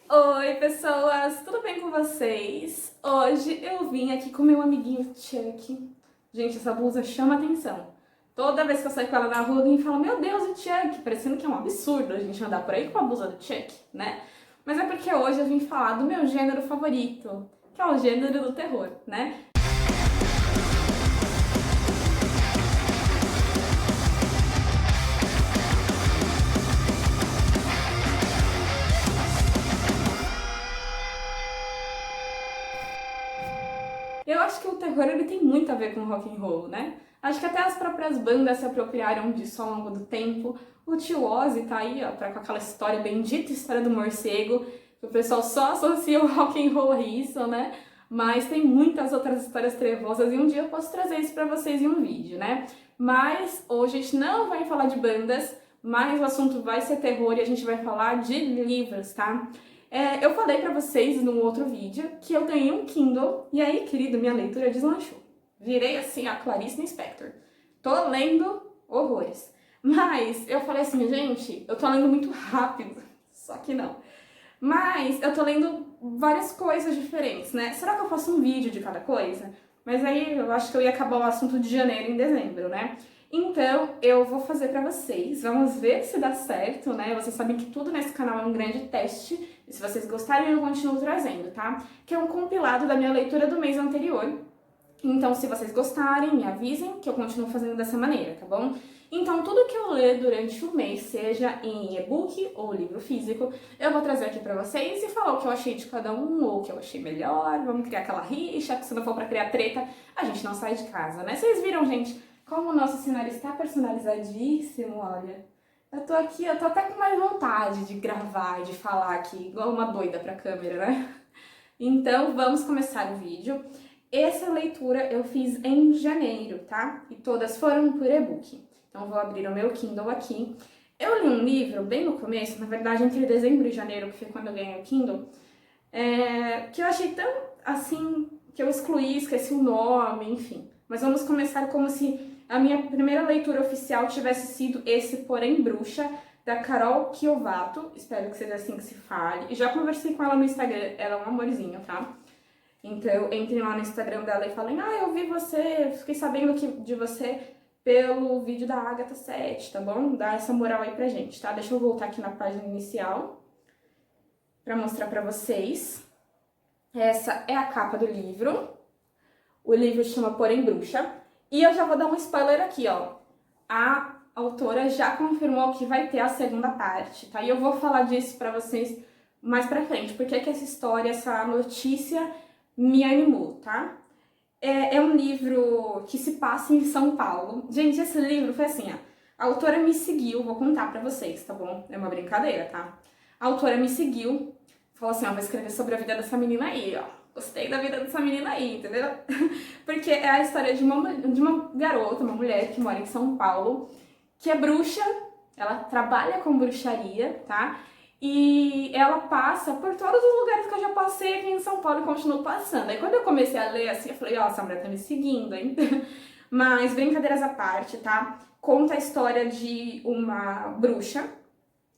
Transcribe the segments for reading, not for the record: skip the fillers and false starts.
Oi, pessoas, tudo bem com vocês? Hoje eu vim aqui com meu amiguinho Chuck. Gente, essa blusa chama atenção. Toda vez que eu saio com ela na rua, alguém fala: Meu Deus, o Chuck! Parecendo que é um absurdo a gente andar por aí com a blusa do Chuck, né? Mas é porque hoje eu vim falar do meu gênero favorito, que é o gênero do terror, né? Eu acho que o terror ele tem muito a ver com rock and roll, né? Acho que até as próprias bandas se apropriaram disso ao longo do tempo. O Tio Ozzy tá aí, ó, com aquela história bendita, história do morcego, que o pessoal só associa o rock and roll a isso, né? Mas tem muitas outras histórias trevosas e um dia eu posso trazer isso pra vocês em um vídeo, né? Mas hoje a gente não vai falar de bandas, mas o assunto vai ser terror e a gente vai falar de livros, tá? Eu falei pra vocês num outro vídeo que eu ganhei um Kindle e aí, querido, minha leitura deslanchou. Virei assim a Clarice Lispector. Tô lendo horrores. Mas eu falei assim, gente, eu tô lendo muito rápido. Só que não. Mas eu tô lendo várias coisas diferentes, né? Será que eu faço um vídeo de cada coisa? Mas aí eu acho que eu ia acabar o assunto de janeiro em dezembro, né? Então eu vou fazer pra vocês, vamos ver se dá certo, né? Vocês sabem que tudo nesse canal é um grande teste, e se vocês gostarem eu continuo trazendo, tá? Que é um compilado da minha leitura do mês anterior. Então, se vocês gostarem, me avisem que eu continuo fazendo dessa maneira, tá bom? Então, tudo que eu ler durante o mês, seja em e-book ou livro físico, eu vou trazer aqui pra vocês e falar o que eu achei de cada um, ou o que eu achei melhor, vamos criar aquela rixa, que se não for pra criar treta, a gente não sai de casa, né? Vocês viram, gente, como o nosso cenário está personalizadíssimo, olha. Eu tô aqui, eu tô até com mais vontade de gravar e de falar aqui, igual uma doida pra câmera, né? Então, vamos começar o vídeo. Essa leitura eu fiz em janeiro, tá? E todas foram por e-book. Então, vou abrir o meu Kindle aqui. Eu li um livro bem no começo, na verdade, entre dezembro e janeiro, que foi quando eu ganhei o Kindle, que eu achei tão, assim, que eu excluí, esqueci o nome, enfim. Mas vamos começar como se a minha primeira leitura oficial tivesse sido esse Porém Bruxa, da Carol Kiovato, espero que seja assim que se fale. E já conversei com ela no Instagram, ela é um amorzinho, tá? Então, entrem lá no Instagram dela e falem: eu vi você, fiquei sabendo de você pelo vídeo da Agatha 7, tá bom? Dá essa moral aí pra gente, tá? Deixa eu voltar aqui na página inicial pra mostrar pra vocês. Essa é a capa do livro. O livro chama Porém Bruxa. E eu já vou dar um spoiler aqui, ó. A autora já confirmou que vai ter a segunda parte, tá? E eu vou falar disso pra vocês mais pra frente, porque é que essa história, essa notícia me animou, tá? É um livro que se passa em São Paulo. Gente, esse livro foi assim, ó. A autora me seguiu, vou contar pra vocês, tá bom? É uma brincadeira, tá? A autora me seguiu, falou assim, ó, vou escrever sobre a vida dessa menina aí, ó. Gostei da vida dessa menina aí, entendeu? Porque é a história de uma garota, uma mulher que mora em São Paulo, que é bruxa, ela trabalha com bruxaria, tá? E ela passa por todos os lugares que eu já passei aqui em São Paulo e continuo passando. Aí quando eu comecei a ler assim, eu falei, ó, essa mulher tá me seguindo, hein? Mas brincadeiras à parte, tá? Conta a história de uma bruxa,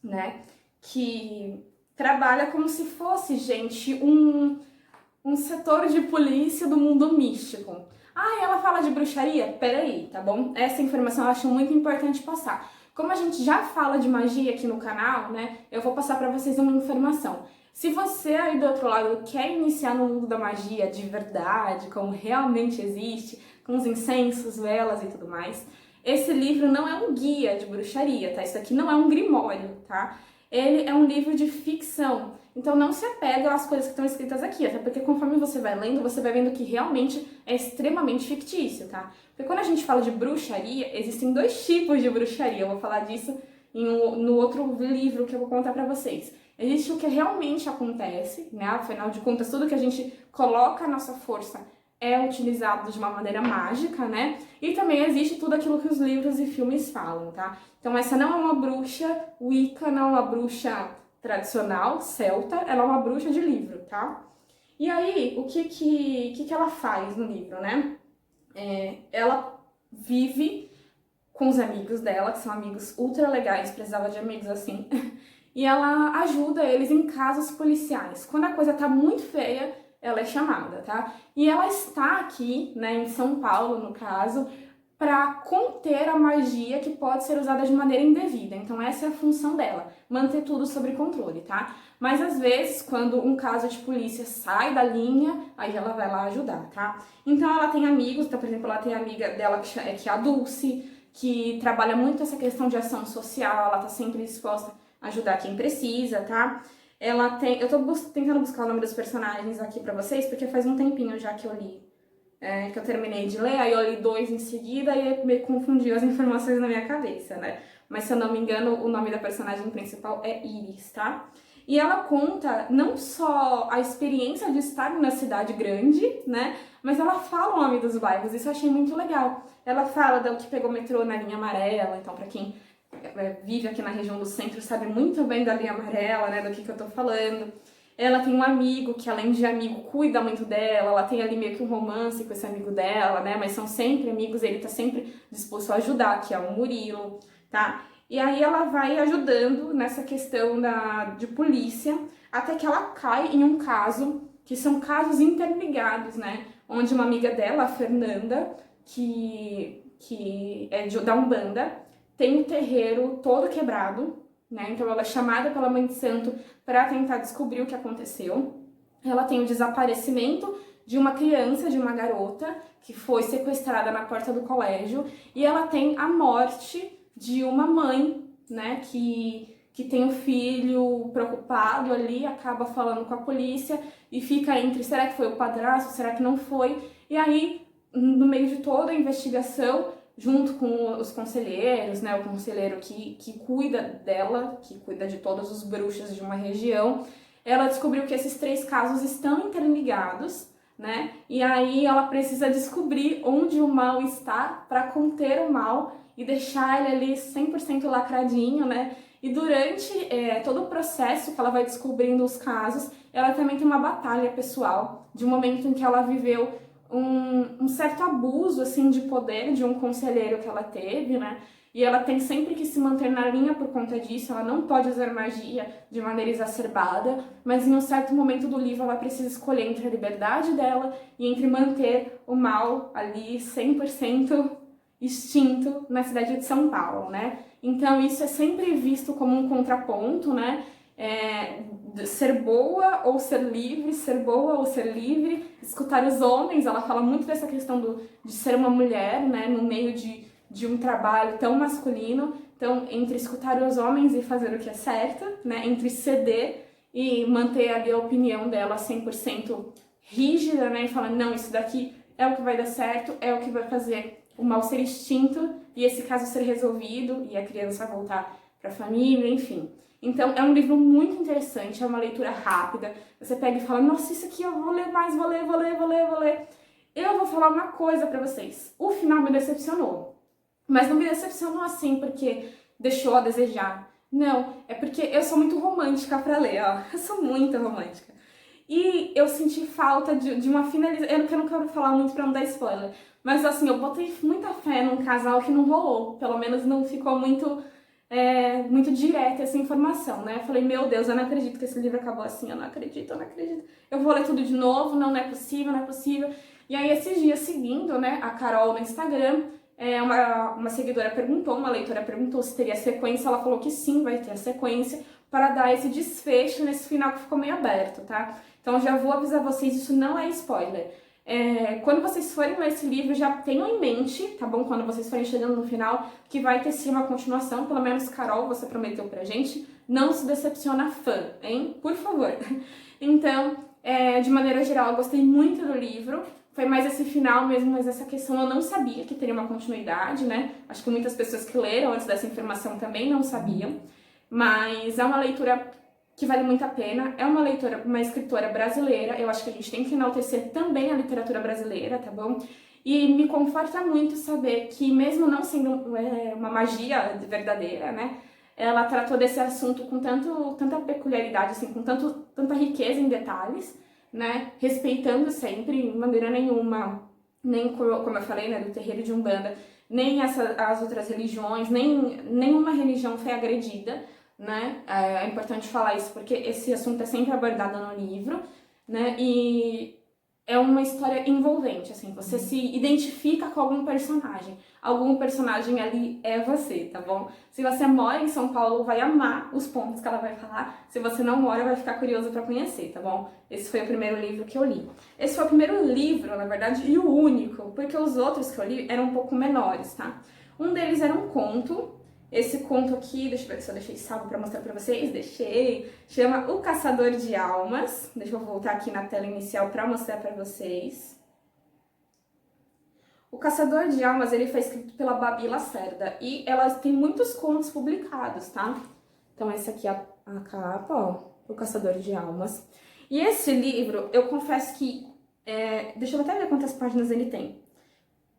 né? Que trabalha como se fosse, gente, um setor de polícia do mundo místico. Ah, ela fala de bruxaria? Peraí, tá bom? Essa informação eu acho muito importante passar. Como a gente já fala de magia aqui no canal, né, eu vou passar pra vocês uma informação. Se você aí do outro lado quer iniciar no mundo da magia de verdade, como realmente existe, com os incensos, velas e tudo mais, esse livro não é um guia de bruxaria, tá? Isso aqui não é um grimório, tá? Ele é um livro de ficção. Então não se apega às coisas que estão escritas aqui, até porque conforme você vai lendo, você vai vendo que realmente é extremamente fictício, tá? Porque quando a gente fala de bruxaria, existem dois tipos de bruxaria. Eu vou falar disso no outro livro que eu vou contar pra vocês. Existe o que realmente acontece, né? Afinal de contas, tudo que a gente coloca a nossa força é utilizado de uma maneira mágica, né? E também existe tudo aquilo que os livros e filmes falam, tá? Então essa não é uma bruxa Wicca, não é uma bruxa tradicional, celta, ela é uma bruxa de livro, tá? E aí, o que ela faz no livro, né? Ela vive com os amigos dela, que são amigos ultra legais, precisava de amigos assim. e ela ajuda eles em casos policiais. Quando a coisa tá muito feia, ela é chamada, tá? E ela está aqui, né, em São Paulo, no caso, para conter a magia que pode ser usada de maneira indevida. Então essa é a função dela, manter tudo sob controle, tá? Mas às vezes, quando um caso de polícia sai da linha, aí ela vai lá ajudar, tá? Então ela tem amigos, então, por exemplo, ela tem a amiga dela que é a Dulce, que trabalha muito essa questão de ação social, ela tá sempre disposta a ajudar quem precisa, tá? Ela tem... Eu tô tentando buscar o nome dos personagens aqui pra vocês, porque faz um tempinho já que eu li, que eu terminei de ler, aí eu li 2 em seguida e me confundiu as informações na minha cabeça, né? Mas se eu não me engano, o nome da personagem principal é Iris, tá? E ela conta não só a experiência de estar na cidade grande, né? Mas ela fala o nome dos bairros, isso eu achei muito legal. Ela fala do que pegou metrô na linha amarela, então pra quem vive aqui na região do centro sabe muito bem da linha amarela, né? Do que eu tô falando. Ela tem um amigo que, além de amigo, cuida muito dela, ela tem ali meio que um romance com esse amigo dela, né? Mas são sempre amigos, ele tá sempre disposto a ajudar, que é o Murilo, tá? E aí ela vai ajudando nessa questão de polícia, até que ela cai em um caso, que são casos interligados, né? Onde uma amiga dela, a Fernanda, que é da Umbanda, tem um terreiro todo quebrado, né? Então ela é chamada pela mãe de santo para tentar descobrir o que aconteceu. Ela tem o desaparecimento de uma criança, de uma garota, que foi sequestrada na porta do colégio, e ela tem a morte de uma mãe, né, que tem um filho preocupado ali, acaba falando com a polícia e fica entre, será que foi o padrasto, será que não foi? E aí, no meio de toda a investigação, junto com os conselheiros, né, o conselheiro que cuida dela, que cuida de todos os bruxos de uma região, ela descobriu que esses 3 casos estão interligados, né, e aí ela precisa descobrir onde o mal está para conter o mal e deixar ele ali 100% lacradinho, né, e durante todo o processo que ela vai descobrindo os casos, ela também tem uma batalha pessoal, de um momento em que ela viveu um certo abuso, assim, de poder de um conselheiro que ela teve, né? E ela tem sempre que se manter na linha por conta disso, ela não pode usar magia de maneira exacerbada, mas em um certo momento do livro ela precisa escolher entre a liberdade dela e entre manter o mal ali 100% extinto na cidade de São Paulo, né? Então isso é sempre visto como um contraponto, né? Ser boa ou ser livre, ser boa ou ser livre, escutar os homens, ela fala muito dessa questão de ser uma mulher, né, no meio de um trabalho tão masculino, então entre escutar os homens e fazer o que é certo, né, entre ceder e manter ali a opinião dela 100% rígida, né, e falar, não, isso daqui é o que vai dar certo, é o que vai fazer o mal ser extinto e esse caso ser resolvido e a criança voltar para a família, enfim. Então, é um livro muito interessante, é uma leitura rápida. Você pega e fala, nossa, isso aqui eu vou ler mais, vou ler. Eu vou falar uma coisa pra vocês. O final me decepcionou. Mas não me decepcionou assim porque deixou a desejar. Não, é porque eu sou muito romântica pra ler, ó. Eu sou muito romântica. E eu senti falta de uma finalização. Eu não quero falar muito pra não dar spoiler. Mas assim, eu botei muita fé num casal que não rolou. Pelo menos não ficou muito direta essa informação, né? Eu falei, meu Deus, eu não acredito que esse livro acabou assim, eu não acredito. Eu vou ler tudo de novo, não é possível. E aí, esses dias seguindo, né, a Carol no Instagram, uma seguidora perguntou, uma leitora perguntou se teria sequência, ela falou que sim, vai ter a sequência, para dar esse desfecho nesse final que ficou meio aberto, tá? Então, já vou avisar vocês, isso não é spoiler. Quando vocês forem ler esse livro, já tenham em mente, tá bom? Quando vocês forem chegando no final, que vai ter sim uma continuação, pelo menos Carol, você prometeu pra gente, não se decepciona fã, hein? Por favor. Então, de maneira geral, eu gostei muito do livro, foi mais esse final mesmo, mas essa questão eu não sabia que teria uma continuidade, né? Acho que muitas pessoas que leram antes dessa informação também não sabiam, mas é uma leitura que vale muito a pena, é uma escritora brasileira, eu acho que a gente tem que enaltecer também a literatura brasileira, tá bom? E me conforta muito saber que mesmo não sendo uma magia verdadeira, né, ela tratou desse assunto com tanta peculiaridade, assim, com tanta riqueza em detalhes, né, respeitando sempre, de maneira nenhuma, nem como eu falei, né, do terreiro de Umbanda, nem as outras religiões, nenhuma religião foi agredida, né? É importante falar isso porque esse assunto é sempre abordado no livro, né? E é uma história envolvente, assim, você se identifica com algum personagem ali é você, tá bom? Se você mora em São Paulo, vai amar os pontos que ela vai falar, se você não mora, vai ficar curioso pra conhecer, tá bom? Esse foi o primeiro livro que eu li. Esse foi o primeiro livro, na verdade, e o único, porque os outros que eu li eram um pouco menores, tá? Um deles era um conto. Esse conto aqui, deixa eu ver se eu deixei salvo pra mostrar pra vocês, deixei, chama O Caçador de Almas. Deixa eu voltar aqui na tela inicial pra mostrar pra vocês. O Caçador de Almas, ele foi escrito pela Babi Lacerda e ela tem muitos contos publicados, tá? Então essa aqui é a capa, ó, O Caçador de Almas. E esse livro, eu confesso que, deixa eu até ver quantas páginas ele tem.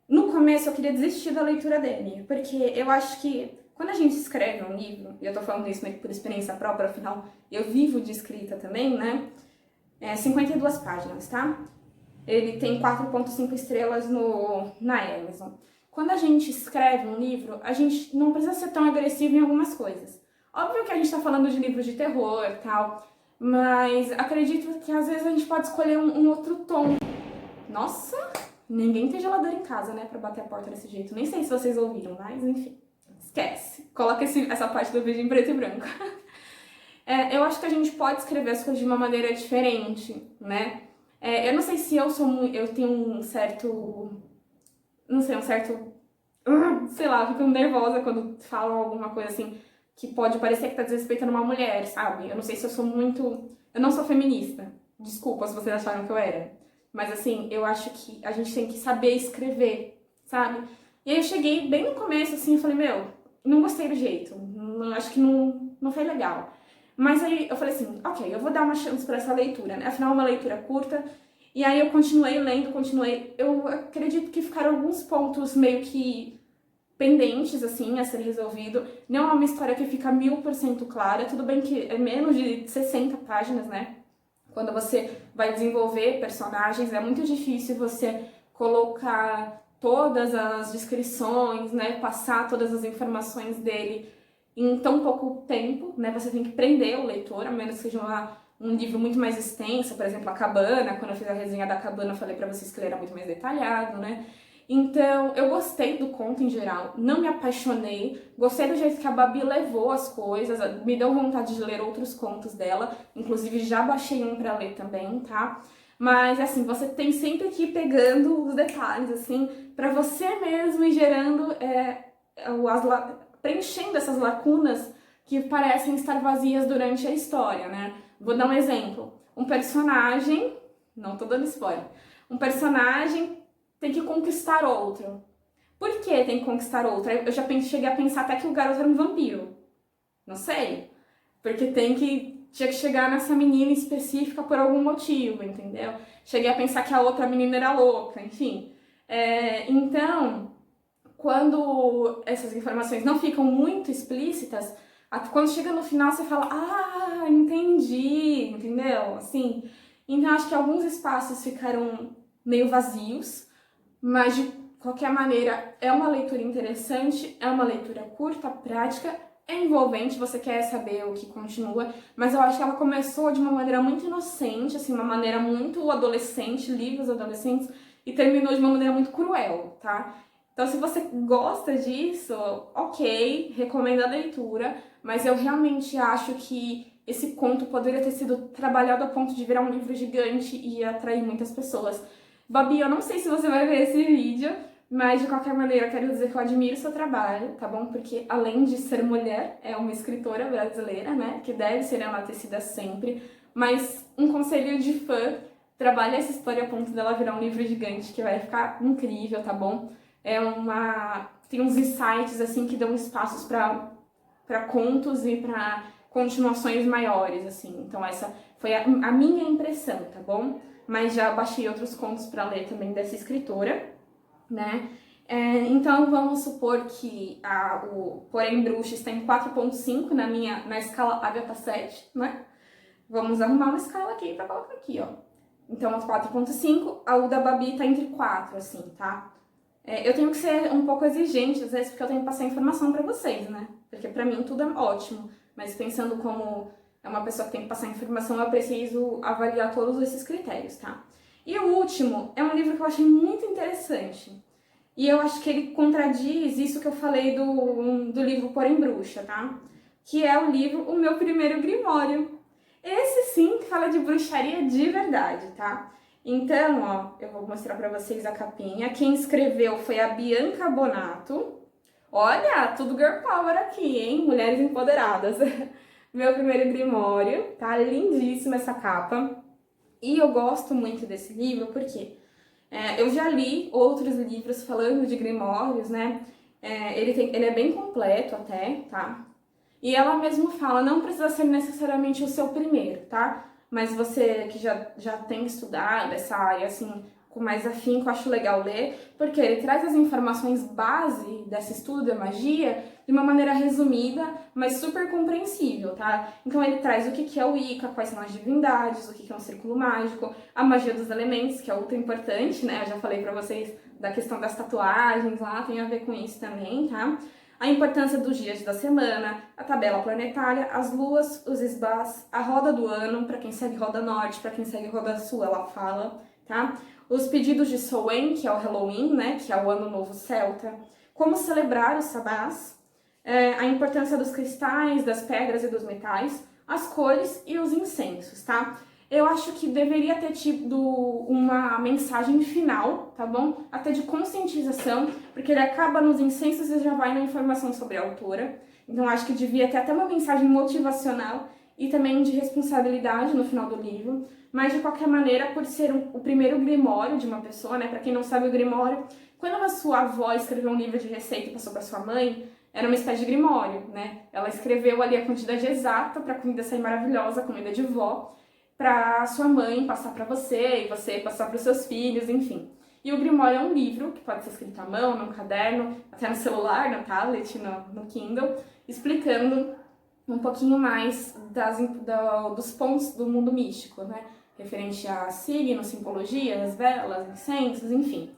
No começo eu queria desistir da leitura dele, porque eu acho que quando a gente escreve um livro, e eu tô falando isso meio que por experiência própria, afinal eu vivo de escrita também, né? 52 páginas, tá? Ele tem 4,5 estrelas na Amazon. Quando a gente escreve um livro, a gente não precisa ser tão agressivo em algumas coisas. Óbvio que a gente tá falando de livros de terror e tal, mas acredito que às vezes a gente pode escolher um outro tom. Nossa, ninguém tem geladeira em casa, né, pra bater a porta desse jeito. Nem sei se vocês ouviram, mas enfim, esquece. Coloca essa parte do vídeo em preto e branco. Eu acho que a gente pode escrever as coisas de uma maneira diferente, né? Eu não sei se eu tenho um certo, não sei, sei lá, eu fico nervosa quando falam alguma coisa assim que pode parecer que tá desrespeitando uma mulher, sabe? Eu não sei se eu não sou feminista. Desculpa se vocês acharam que eu era. Mas assim, eu acho que a gente tem que saber escrever, sabe? E aí eu cheguei bem no começo assim, eu falei, meu, não gostei do jeito, acho que não foi legal. Mas aí eu falei assim, ok, eu vou dar uma chance pra essa leitura, né? Afinal é uma leitura curta. E aí eu continuei lendo, eu acredito que ficaram alguns pontos meio que pendentes, assim, a ser resolvido. Não é uma história que fica 1000% clara, tudo bem que é menos de 60 páginas, né? Quando você vai desenvolver personagens, é muito difícil você colocar todas as descrições, né? Passar todas as informações dele em tão pouco tempo, né? Você tem que prender o leitor, a menos que seja um livro muito mais extenso, por exemplo, A Cabana. Quando eu fiz a resenha da Cabana, eu falei pra vocês que ele era muito mais detalhado, né? Então, eu gostei do conto em geral, não me apaixonei, gostei do jeito que a Babi levou as coisas, me deu vontade de ler outros contos dela, inclusive já baixei um pra ler também, tá? Mas, assim, você tem sempre que ir pegando os detalhes, assim, pra você mesmo ir gerando, preenchendo essas lacunas que parecem estar vazias durante a história, né? Vou dar um exemplo. Um personagem, não tô dando spoiler, um personagem tem que conquistar outro. Por que tem que conquistar outro? Eu já cheguei a pensar até que o garoto era um vampiro. Não sei. Porque tinha que chegar nessa menina específica por algum motivo, entendeu? Cheguei a pensar que a outra menina era louca, enfim. Então, quando essas informações não ficam muito explícitas, quando chega no final você fala, ah, entendi, entendeu? Assim, então acho que alguns espaços ficaram meio vazios, mas de qualquer maneira é uma leitura interessante, é uma leitura curta, prática, é envolvente, você quer saber o que continua, mas eu acho que ela começou de uma maneira muito inocente, assim, uma maneira muito adolescente, livros adolescentes, e terminou de uma maneira muito cruel, tá? Então, se você gosta disso, ok, recomendo a leitura, mas eu realmente acho que esse conto poderia ter sido trabalhado a ponto de virar um livro gigante e atrair muitas pessoas. Babi, eu não sei se você vai ver esse vídeo, mas de qualquer maneira eu quero dizer que eu admiro o seu trabalho, tá bom? Porque além de ser mulher, é uma escritora brasileira, né? Que deve ser enaltecida sempre. Mas um conselho de fã, trabalhe essa história a ponto dela virar um livro gigante, que vai ficar incrível, tá bom? Tem uns insights assim que dão espaços para contos e para continuações maiores, assim. Então essa foi a minha impressão, tá bom? Mas já baixei outros contos para ler também dessa escritora, né? Então vamos supor que o Porém Bruxa está em 4,5 na escala Agatha 7, né? Vamos arrumar uma escala aqui para colocar aqui, ó. Então 4,5, o da Babi tá entre 4, assim, tá? Eu tenho que ser um pouco exigente, às vezes, porque eu tenho que passar informação pra vocês, né? Porque pra mim tudo é ótimo. Mas pensando como é uma pessoa que tem que passar informação, eu preciso avaliar todos esses critérios, tá? E o último é um livro que eu achei muito interessante. E eu acho que ele contradiz isso que eu falei do livro Porém Bruxa, tá? Que é o livro O Meu Primeiro Grimório. Esse sim que fala de bruxaria de verdade, tá? Então, ó, eu vou mostrar pra vocês a capinha. Quem escreveu foi a Bianca Bonato. Olha, tudo girl power aqui, hein? Mulheres empoderadas. Meu Primeiro Grimório, tá? Lindíssima essa capa. E eu gosto muito desse livro porque eu já li outros livros falando de grimórios, né? Ele é bem completo até, tá? E ela mesmo fala, não precisa ser necessariamente o seu primeiro, tá? Mas você que já tem estudado essa área, assim, com mais afinco, eu acho legal ler, porque ele traz as informações base desse estudo da magia de uma maneira resumida, mas super compreensível, tá? Então ele traz o que é o Wicca, quais são as divindades, o que é um círculo mágico, a magia dos elementos, que é ultra importante, né? Eu já falei pra vocês da questão das tatuagens lá, tem a ver com isso também, tá? A importância dos dias da semana, a tabela planetária, as luas, os esbás, a roda do ano, para quem segue roda norte, para quem segue roda sul, ela fala, tá? Os pedidos de Samhain, que é o Halloween, né, que é o ano novo celta, como celebrar os sabás, a importância dos cristais, das pedras e dos metais, as cores e os incensos, tá? Eu acho que deveria ter tido uma mensagem final, tá bom? Até de conscientização, porque ele acaba nos incensos e já vai na informação sobre a autora. Então acho que devia ter até uma mensagem motivacional e também de responsabilidade no final do livro. Mas de qualquer maneira, por ser o primeiro grimório de uma pessoa, né? Pra quem não sabe o grimório, quando a sua avó escreveu um livro de receita e passou pra sua mãe, era uma espécie de grimório, né? Ela escreveu ali a quantidade exata pra comida sair maravilhosa, comida de vó, para sua mãe passar para você e você passar para os seus filhos, enfim. E o Grimório é um livro que pode ser escrito à mão, num caderno, até no celular, no tablet, no Kindle, explicando um pouquinho mais dos pontos do mundo místico, né? Referente a signos, simbologia, as velas, incensos, enfim.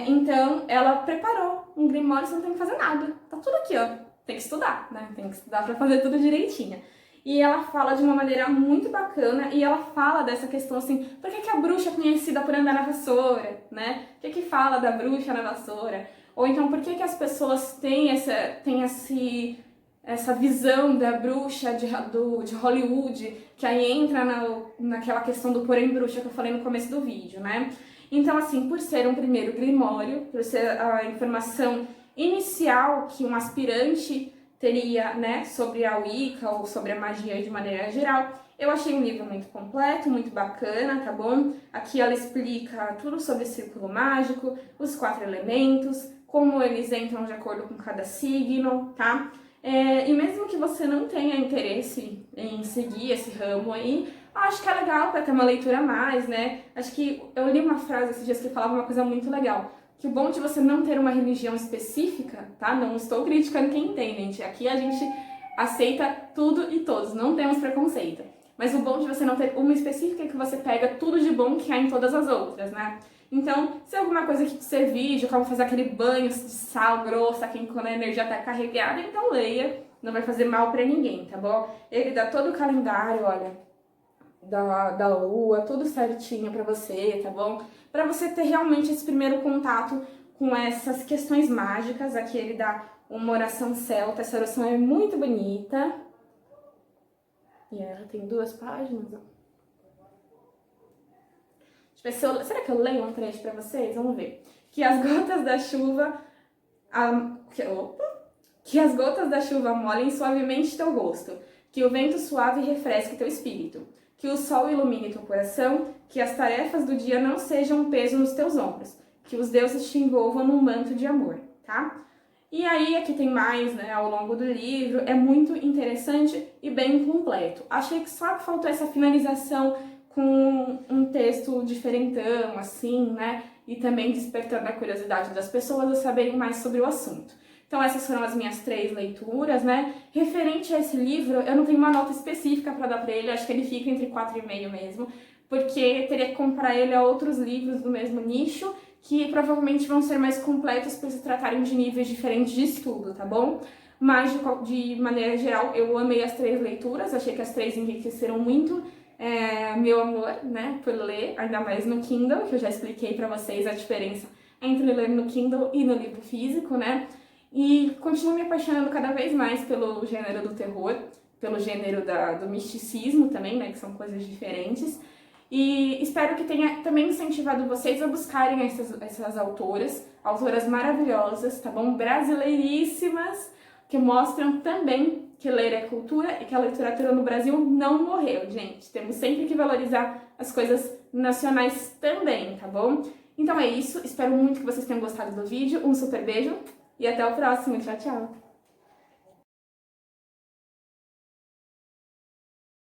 Então, ela preparou um Grimório, você não tem que fazer nada. Tá tudo aqui, ó. Tem que estudar, né? Tem que estudar para fazer tudo direitinho. E ela fala de uma maneira muito bacana, e ela fala dessa questão assim, por que a bruxa é conhecida por andar na vassoura, né? O que fala da bruxa na vassoura? Ou então, por que as pessoas têm essa visão da bruxa de Hollywood, que aí entra naquela questão do porém bruxa que eu falei no começo do vídeo, né? Então, assim, por ser um primeiro grimório, por ser a informação inicial que um aspirante teria, né, sobre a Wicca ou sobre a magia de maneira geral, eu achei um livro muito completo, muito bacana, tá bom? Aqui ela explica tudo sobre o círculo mágico, os 4 elementos, como eles entram de acordo com cada signo, tá? E mesmo que você não tenha interesse em seguir esse ramo aí, acho que é legal para ter uma leitura a mais, né? Acho que eu li uma frase esses dias que falava uma coisa muito legal, que o bom de você não ter uma religião específica, tá? Não estou criticando quem tem, gente. Aqui a gente aceita tudo e todos, não temos preconceito. Mas o bom de você não ter uma específica é que você pega tudo de bom que há em todas as outras, né? Então, se alguma coisa que te servir, de como fazer aquele banho de sal grosso, aqui quando a energia tá carregada, então leia. Não vai fazer mal pra ninguém, tá bom? Ele dá todo o calendário, olha, da lua, tudo certinho pra você, tá bom? Pra você ter realmente esse primeiro contato com essas questões mágicas. Aqui ele dá uma oração celta, essa oração é muito bonita. E ela tem 2 páginas, ó. Deixa eu ver se será que eu leio um trecho pra vocês? Vamos ver. Que as gotas da chuva... Que as gotas da chuva molhem suavemente teu rosto. Que o vento suave refresque teu espírito. Que o sol ilumine teu coração. Que as tarefas do dia não sejam um peso nos teus ombros. Que os deuses te envolvam num manto de amor, tá? E aí, aqui tem mais, né, ao longo do livro. É muito interessante e bem completo. Achei que só faltou essa finalização com um texto diferentão, assim, né? E também despertando a curiosidade das pessoas a saberem mais sobre o assunto. Então essas foram as minhas 3 leituras, né? Referente a esse livro, eu não tenho uma nota específica para dar para ele, acho que ele fica entre 4,5 mesmo, porque teria que comparar ele a outros livros do mesmo nicho, que provavelmente vão ser mais completos por se tratarem de níveis diferentes de estudo, tá bom? mas de maneira geral eu amei as 3 leituras, achei que as 3 enriqueceram muito meu amor, né, por ler, ainda mais no Kindle, que eu já expliquei pra vocês a diferença entre ler no Kindle e no livro físico, né, e continuo me apaixonando cada vez mais pelo gênero do terror, pelo gênero do misticismo também, né, que são coisas diferentes. E espero que tenha também incentivado vocês a buscarem essas autoras maravilhosas, tá bom? Brasileiríssimas, que mostram também que ler é cultura e que a literatura no Brasil não morreu, gente. Temos sempre que valorizar as coisas nacionais também, tá bom? Então é isso, espero muito que vocês tenham gostado do vídeo, um super beijo e até o próximo, tchau, tchau!